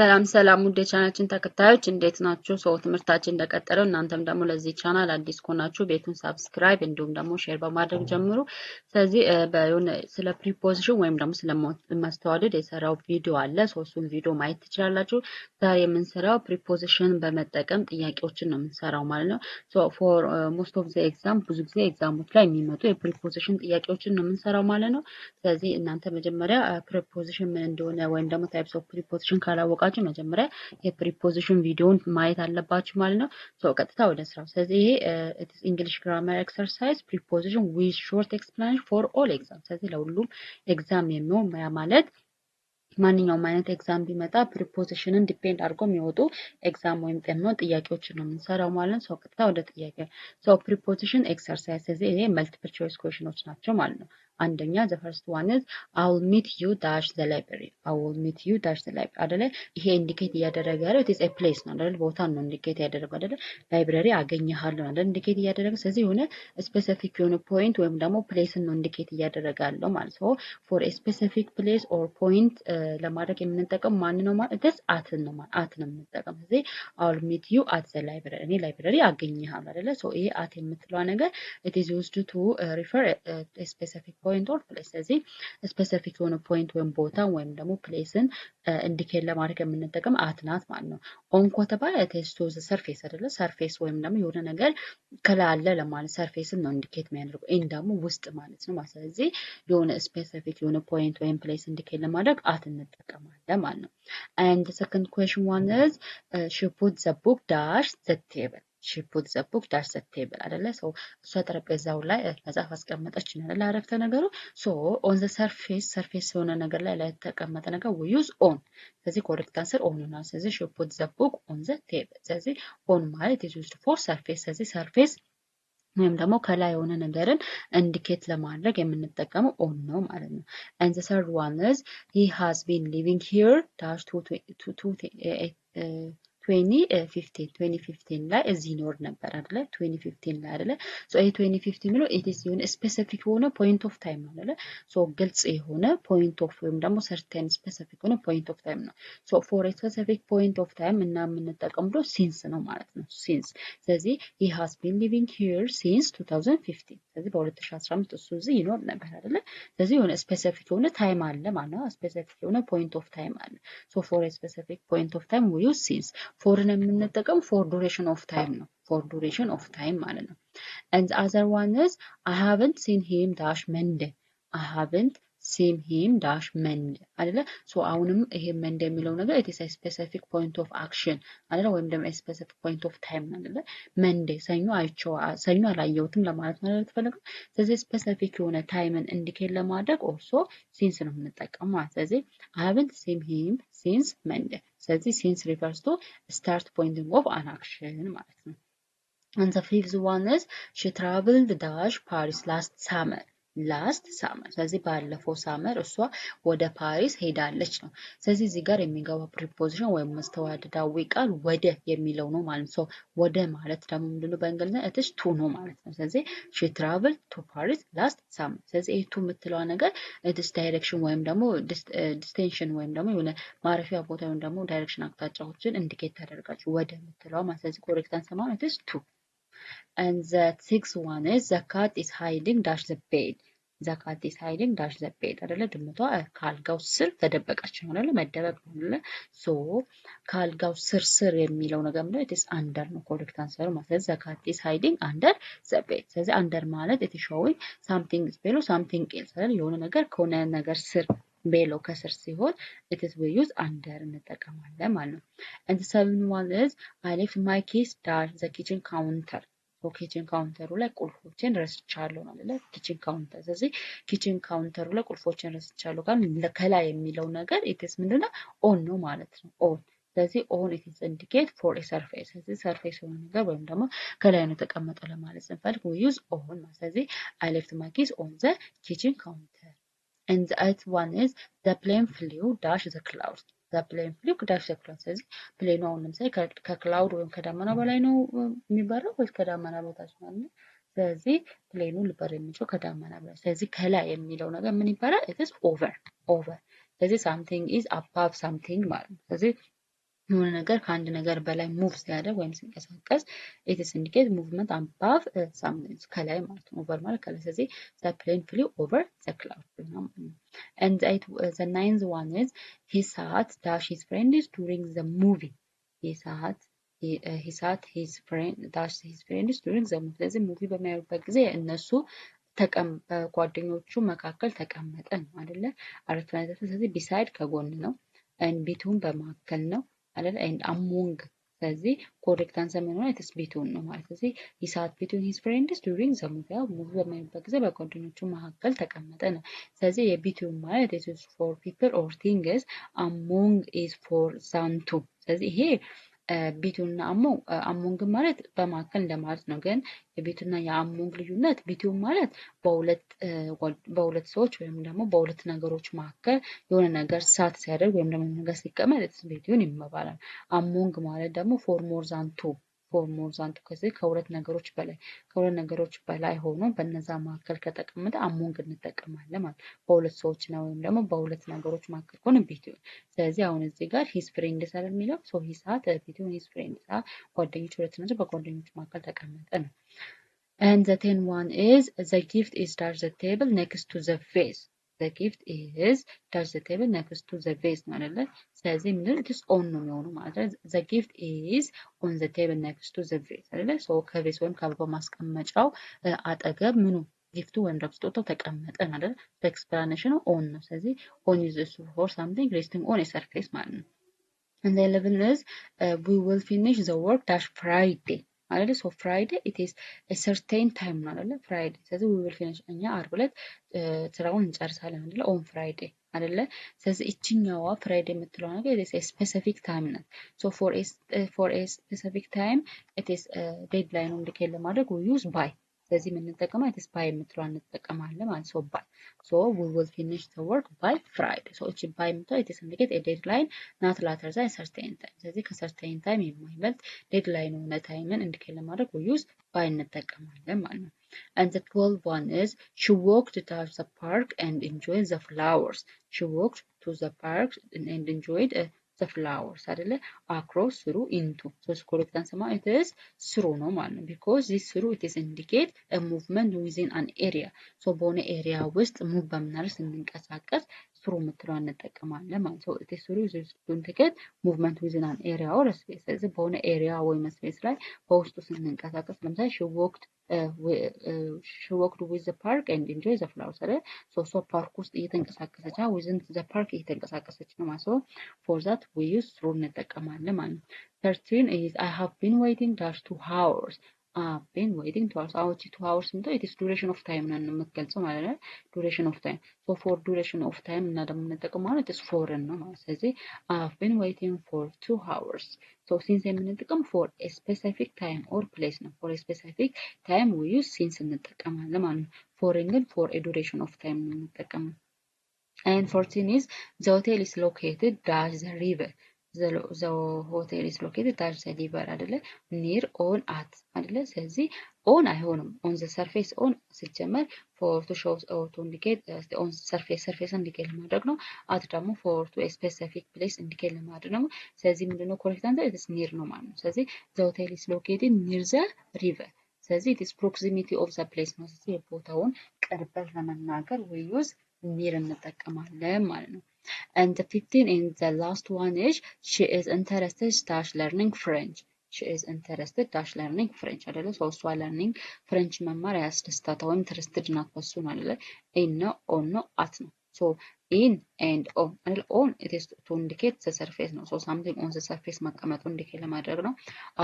ሰላም ውድ የቻናላችን ተከታዮች እንዴት ናችሁ? ሰው ትምህርታችን እንደቀጠለው እናንተም ደግሞ ለዚህ ቻናል አዲስ ከሆናችሁ ቤቱን ሳብስክራይብ እንዲሁም ደግሞ ሼር በማድረግ ጀምሩ። ስለዚህ ስለ ፕሪፖዚሽን ወይም ደግሞ ስለ ማስተዋደድ የሰራው ቪዲዮ አለ። እሱን ቪዲዮ ማየት ትችላላችሁ። ዛሬ የምንሰራው ፕሪፖዚሽን በመጠቀም ጥያቄዎችን ነው የምንሰራው ማለት ነው። ፎር ሞስት ኦፍ ዘ ኤግዛም ብዙ ጊዜ ኤግዛሞች ላይ የሚመጡ የፕሪፖዚሽን ጥያቄዎችን ነው የምንሰራው ማለት ነው። ስለዚህ እናንተ መጀመሪያ ፕሪፖዚሽን ምን እንደሆነ ወይም ደግሞ ታይፕስ ኦፍ ፕሪፖዚሽን ካላወቃችሁ መጀመሪያ የፕሪፖዚሽን ቪዲዮን ማየት አለባችሁ ማለት ነው። ቀጥታ ወደ ስራው። ስለዚህ ይሄ እንግሊሽ ግራመር ኤክሰርሳይዝ ፕሪፖዚሽን ዊዝ ሾርት ኤክስፕላኔሽን ፎር ኦል ኤግዛም። ስለዚህ ለሁሉም ኤግዛም የሚሆን ማለት ማንኛውም አይነት ኤግዛም ቢመጣ ፕሪፖዚሽንን ዲፔንድ አድርጎ የሚወጡ ኤግዛም ወይም ደግሞ ጥያቄዎችን ነው የምንሰራው ማለት ነው። ቀጥታ ወደ ጥያቄ ፕሪፖዚሽን ኤክሰርሳይዝ። ስለዚህ ይሄ መልቲፕል ቾይስ ኩዌሽኖች ናቸው ማለት ነው። አንደኛ the first one is I will meet you dash the library. I will meet you dash the library አይደለ? ይሄ ኢንዲኬት እያደረገ ያለው it is a place ነው አይደለ? ቦታ ነው ኢንዲኬት ያደረገው አይደለ? ላይብረሪ አገኘሃለሁ አይደለ? ኢንዲኬት እያደረገ ስለዚህ የሆነ ስፔሲፊክ የሆነ ፖይንት ወይም ደግሞ ፕሌስን ነው ኢንዲኬት እያደረገ ያለው ማለት ነው። for a specific place or point ለማድረግ የምንጠቀም ማን ነው ማለት this አትን ነው ማለት አት ነው የምንጠቀም። ስለዚህ I will meet you at the library እኔ ላይብረሪ አገኘሃለሁ አይደለ? ይሄ አት የምትለው ነገር it is used to refer a specific point or place። ስለዚህ ስፔሲፊክ የሆነ ፖይንት ወይም ቦታ ወይም ደግሞ ፕሌስን ኢንዲኬት ለማድረግ የምንጠቀም አት ናት ማለት ነው። ኦን ከተባለ ቴስቶ ዘ ሰርፌስ አይደለ? ሰርፌስ ወይም ደግሞ የሆነ ነገር ከላይ አለ ለማለት ሰርፌስን ነው ኢንዲኬት የሚያደርገው። ኢን ደግሞ ውስጥ ማለት ነው። ስለዚህ የሆነ ስፔሲፊክ የሆነ ፖይንት ወይም ፕሌስ ኢንዲኬት ለማድረግ አት እንጠቀማለን ማለት ነው። and the second question one is she put the book dash the table. she put the book dash the table አይደለ? እሷ ጠረጴዛው ላይ መጽሐፍ አስቀመጠች አይደለ? አረፍተ ነገሩ on the surface የሆነ ነገር ላይ ተቀመጠ ነገር we use on። ስለዚህ ኮሬክት አንሰር on ነው። ስለዚህ she put the book on the table። ስለዚህ on ማለት is used for surface። ስለዚህ surface ወይም ደግሞ ከላይ የሆነ ነገርን ኢንዲኬት ለማድረግ የምንጠቀመው on ነው ማለት ነው። and the third one is he has been living here dash 2015 ላይ እዚህ ይኖር ነበር አይደለ? 2015 ላይ አይደለ? ይሄ 2015 ነው it is የሆነ ስፔሲፊክ የሆነ ፖይንት ኦፍ ታይም ነው አይደለ? ግልጽ የሆነ ፖይንት ኦፍ ወይም ደግሞ ሰርተን ስፔሲፊክ የሆነ ፖይንት ኦፍ ታይም ነው። for a specific point of time እና የምንጠቀምው ሲንስ ነው ማለት ነው። ሲንስ ስለዚህ he has been living here since 2015 ስለዚህ በ2015 እሱ እዚህ ይኖር ነበር አይደለ? ስለዚህ የሆነ ስፔሲፊክ የሆነ ታይም አለ ማለት ነው። ስፔሲፊክ የሆነ ፖይንት ኦፍ ታይም አለ። for a specific point of time we use since። ፎርን የምንጠቀም for duration of time ነው። for duration of time ማለት ነው። and the other one is I haven't seen him dash Monday. I haven't seen him dash Monday አይደለ? አሁንም ይሄ Monday የሚለው ነገር it is a specific point of action አይደለ? ወይም ደግሞ a specific point of time አይደለ? Monday ሰኞ አላየሁትም ለማለት ነው የተፈለገው። ስለዚህ ስፔሲፊክ የሆነ ታይምን ኢንዲኬት ለማድረግ also since ነው የምንጠቀመው ማለት። ስለዚህ I haven't seen him since Monday። ስለዚህ since refers to start pointing of an action ማለት ነው። and the fifth one is she traveled dash Paris last summer. ስለዚህ ባለፈው ሳመር እሷ ወደ ፓሪስ ሄዳለች ነው። ስለዚህ እዚህ ጋር የሚገባው ፕሪፖዚሽን ወይም መስተዋድዳዊ ቃል ወደ የሚለው ነው ማለት ነው። ወደ ማለት ደግሞ ምንድነው በእንግሊዝኛ እትሽ ቱ ነው ማለት ነው። ስለዚህ she traveled to Paris last summer። ስለዚህ ይሄ ቱ የምትለው ነገር እትሽ ዳይሬክሽን ወይም ደግሞ ዲስቴንሽን ወይም ደግሞ የሆነ ማረፊያ ቦታ ወይም ደግሞ ዳይሬክሽን አቅጣጫዎችን ኢንዲኬት ታደርጋለች ወደ የምትለው ማለት። ስለዚህ ኮሬክት አንሰር ማለት እትሽ ቱ። and the sixth one is the cat is hiding dash the bed. the cat is hiding dash the bed አይደለ? ድመቷ ካልጋው ስር ተደበቀች ነው አይደለ? መደበቅ ነው አይደለ? ካልጋው ስር የሚለው ነገር ምንድነው? it is under ነው ኮሬክት አንሰር ማለት። the cat is hiding under the bed። ስለዚህ under ማለት it is showing something is below something else አይደለ? የሆነ ነገር ከሆነ ነገር ስር ቤሎ ከስር ሲሆን it is we use under እንጠቀማለን ማለት ነው። and the seventh one is I left my keys dash the kitchen counter። ኪችን ካውንተሩ ላይ ቁልፎችን ረስቻለሁ ነው አይደለ? ኪችን ካውንተር። ስለዚህ ኪችን ካውንተሩ ላይ ቁልፎችን ረስቻለሁ ጋር ከላይ የሚለው ነገር it is ምንድነው? on ነው ማለት ነው። on ስለዚህ on it is indicate for a surface። ስለዚህ ሰርፌስ የሆነ ነገር ወይም ደግሞ ከላይ ነው የተቀመጠው ለማለት ስንፈልግ we use on ማለት። ስለዚህ I left my keys on the kitchen counter. and the eighth one is the plane flew dash the clouds. the plane flew dash the clouds። ስለዚህ ፕሌኑ አሁን ለምሳሌ ከክላውድ ወይም ከዳመና በላይ ነው የሚበረው ወይስ ከዳመና በታች ነው? ስለዚህ ፕሌኑ ሊበር የሚችለው ከዳመና በላይ። ስለዚህ ከላይ የሚለው ነገር ምን ይባላል? it is over። ስለዚህ something is above something ማለት ነው። ስለዚህ የሆነ ነገር ከአንድ ነገር በላይ ሙቭ ሲያደርግ ወይም ሲንቀሳቀስ ኢትስ ኢንዲኬት ሙቭመንት አባቭ ሳምቲንግ ከላይ ማለት ነው። ኦቨር ማለት ከላይ። ስለዚህ ዘ ፕሌን ፍሊው ኦቨር ዘ ክላውድ ነው ማለት ነው። and the ninth one is he sat dash his friends during the movie. he sat his friends during the movie. ስለዚህ ሙቪ በሚያዩበት ጊዜ እነሱ በጓደኞቹ መካከል ተቀመጠ ነው አይደለ? አረፍተ ነገር። ስለዚህ ቢሳይድ ከጎን ነው ቢቱን በመካከል ነው አይደል? and among ስለዚህ ኮሬክት አንሰር ምን ሆነ? ኢትስ ቢቱን ነው ማለት። ስለዚህ he sat between his friends during the movie ሙቪ በሚያዩበት ጊዜ በጓደኞቹ መካከል ተቀመጠ ነው። ስለዚህ የቢቱን ማለት it is for people or things among is for some two። ስለዚህ ይሄ ቢቱና አሞንግ ማለት በመካከል እንደማለት ነው። ግን የቢቱና የአሞንግ ልዩነት ቢቱን ማለት በሁለት ሰዎች ወይም ደግሞ በሁለት ነገሮች መካከል የሆነ ነገር ሳት ሲያደርግ ወይም ደግሞ ነገር ሲቀመጥ ቢቱን ይባላል። አሞንግ ማለት ደግሞ ፎር ሞር ዛን ቱ ከዚህ ከሁለት ነገሮች በላይ ሆኖ በነዛ መካከል ከተቀመጠ አሞንግ እንጠቀማለን ማለት በሁለት ሰዎች ነው ወይም ደግሞ በሁለት ነገሮች መካከል ከሆነ ቢቱን። ስለዚህ አሁን እዚህ ጋር ሂስ ፍሬንድስ አይደል የሚለው ሶ ሂስ ሳት ቢቱን ሂስ ፍሬንድስ ጓደኞች ሁለት ናቸው በጓደኞች መካከል ተቀመጠ ነው። and the 10 one is the gift is dash the table next to the vase. the gift is dash the table next to the vase ነው አይደለ? ስለዚህ ምን it is on ነው የሚሆነው ማለት ነው። the gift is on the table next to the vase አይደለ? ሶ ከቬስ ወይም ከአበባ ማስቀመጫው አጠገብ ምኑ ጊፍቱ ወይም ደግሞ ስጦታው ተቀመጠ አይደል? ኤክስፕላኔሽኑ ኦን ነው። ስለዚህ ኦን is for something resting on a surface ማለት ነው። and the 11 is we will finish the work dash Friday አይደለ? ሶ ፍራይዴ it is a certain time ነው አይደለ? ፍራይዴ ስለዚህ we will finish እኛ ዓርብ ዕለት ስራውን እንጨርሳለን አይደለ? ኦን ፍራይዴ አይደለ? ስለዚህ እቺኛዋ ፍራይዴ የምትለው ነገር it is a specific time ናት። so for a specific time it is deadline ኢንዲኬት ለማድረግ we use by። ስለዚህ የምንጠቀመው it is by የምትለው እንጠቀማለን ማለት so by so we will finish the work by Friday so እቺ by የምትለው it is indicate a deadline not later than a certain time። ስለዚህ ከሰርቴን ታይም የማይበልጥ ዴድላይን የሆነ ታይምን ኢንዲኬት ለማድረግ we use by እንጠቀማለን ማለት ነው። and the 12 one is she walked to the park and enjoyed the flowers. she walked to the park and enjoyed the flowers አይደለ? across through into so correct answer it is through ነው ማለት ነው because this through it is indicate a movement within an area so በሆነ ኤሪያ ውስጥ ሙቭ በምናደርግ ስንንቀሳቀስ through የምትለዋን እንጠቀማለን ማለት ነው። it is through is to indicate movement within an area or a space። ስለዚህ በሆነ ኤሪያ ወይም ስፔስ ላይ በውስጡ ስንንቀሳቀስ ለምሳሌ she walked with the park and enjoy the flowers አይደል? so ፓርክ ውስጥ እየተንቀሳቀሰች ነው within the park እየተንቀሳቀሰች ነው ማለት ነው። for that we use through እንጠቀማለን ማለት ነው። 13 is I have been waiting dash 2 hours. I've been waiting 2 hours. አዎ 2 hours ምንድነው? it is duration of time ነው የምትገልጸው ማለት ነው። duration of time so for duration of time እና ደግሞ የምንጠቀመው ማለት it is for ነው ማለት ስለዚህ I've been waiting for 2 hours so since የምንጠቀም for a specific time or place ነው for a specific time we use since እንጠቀማለን ማለት ነው። for ግን for a duration of time ነው የምንጠቀመው። and 14 is the hotel is located dash the river. the hotel is located dash the river አይደለ? near on at አይደለ? ስለዚህ on አይሆንም on the surface on ሲጀመር for to show or to indicate on surface indicate ለማድረግ ነው። at ደግሞ for to a specific place indicate ለማድረግ ነው። ስለዚህ ምንድነው correct answer it is near ነው ማለት ነው። ስለዚህ the hotel is located near the river ስለዚህ it is proximity of the place ነው። ስለዚህ የቦታውን ቅርበት ለመናገር we use near እንጠቀማለን ማለት ነው። and the 15 and the last one is she is interested dash learning French. she is interested dash learning French አይደለ? so እሷ learning French መማር ያስደስታታል ወይም interested ናት በሱ ነው አይደለ? in ነው on ነው at ነው so in and on አይደል? on it is to indicate the surface ነው so something on the surface መቀመጡ indicate ለማድረግ ነው።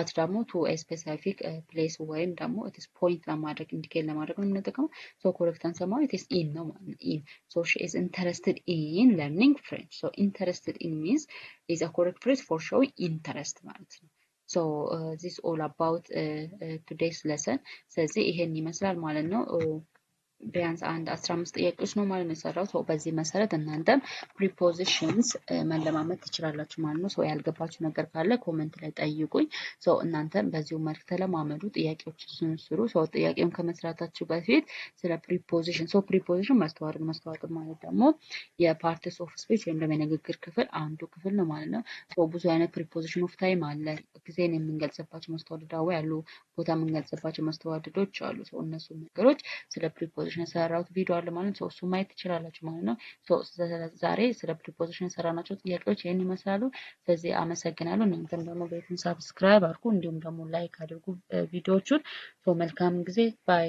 at ደግሞ to a specific place ወይም ደግሞ it is point ለማድረግ indicate ለማድረግ ነው የምንጠቀመው so correct answer ማለት it is in ነው ማለት ነው in so she is interested in learning French so interested in means is a correct phrase for showing interest ማለት ነው። so this all about today's lesson ስለዚህ ይሄን ይመስላል ማለት ነው። ቢያንስ አንድ 15 ጥያቄዎች ነው ማለት ነው የሰራው። ሶ በዚህ መሰረት እናንተም ፕሪፖዚሽንስ መለማመድ ትችላላችሁ ማለት ነው። ሶ ያልገባችሁ ነገር ካለ ኮመንት ላይ ጠይቁኝ። ሶ እናንተም በዚሁ መልክ ተለማመዱ፣ ጥያቄዎችን ስሩ። ሶ ጥያቄውን ከመስራታችሁ በፊት ስለ ፕሪፖዚሽን ፕሪፖዚሽን መስተዋድድ ማለት ደግሞ የፓርትስ ኦፍ ስፒች ወይም ደግሞ የንግግር ክፍል አንዱ ክፍል ነው ማለት ነው። ሶ ብዙ አይነት ፕሪፖዚሽን ኦፍ ታይም አለ። ጊዜን የምንገልጽባቸው መስተዋድዳዊ አሉ፣ ቦታ የምንገልጽባቸው መስተዋድዶች አሉ። ሶ እነሱ ነገሮች ስለ ፕሪፖዚሽን የሰራሁት ቪዲዮ አለ ማለት ነው። እሱ ማየት ትችላላችሁ ማለት ነው። ዛሬ ስለ ፕሪፖዚሽን የሰራናቸው ጥያቄዎች ይህን ይመስላሉ። ስለዚህ አመሰግናለሁ። እናንተም ደግሞ ቤቱን ሳብስክራይብ አድርጉ፣ እንዲሁም ደግሞ ላይክ አድርጉ ቪዲዮዎቹን። መልካም ጊዜ ባይ